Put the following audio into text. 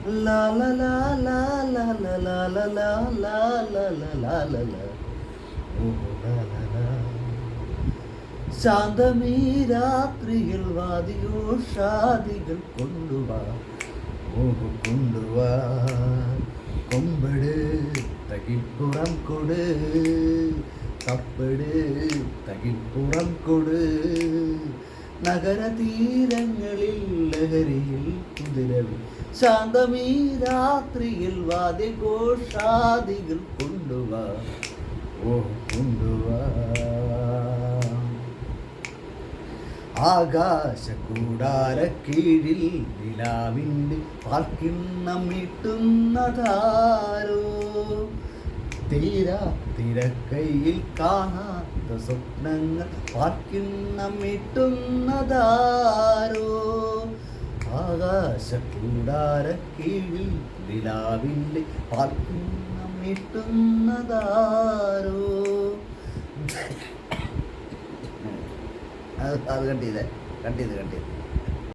ലാ ലാ ലാ ലാ ലാ ലാ ലാ ലാ ലാ ലാ ലാ ലാ ലാ ലാ ലാ. ഓ ലാ ലാ ലാ. ശാന്തമീ രാത്രിയിൽ വാദിയോഷാദികൾ കൊണ്ടുവാ, ഓഹോ കൊണ്ടുവാ. കൊമ്പട് തകിപ്പുറം കൊട്, കപ്പട് തകിപ്പുറം കൊട്. നഗരതീരങ്ങളിൽ ലഹരിയിൽ കുതിരവി, ശാന്തമീ രാത്രിയിൽ വാദ്യഘോഷാദികൾ കൊണ്ടുവാ, ഓ കൊണ്ടുവാ. ആകാശകൂടാര കീഴിൽ നിലാവിൻ്റെ പാൽക്കിണ്ണം നീട്ടുന്നതാരോ, തീരാ തിരക്കൈയിൽ കാണാത്ത സ്വപ്നങ്ങൾ പാൽക്കിണ്ണം നീട്ടുന്നതാരോ. ആകാശകൂടാര കീഴിൽ നിലാവിൻ്റെ പാൽക്കിണ്ണം നീട്ടുന്നതാരോ. അത് കട്ട് ചെയ്ത്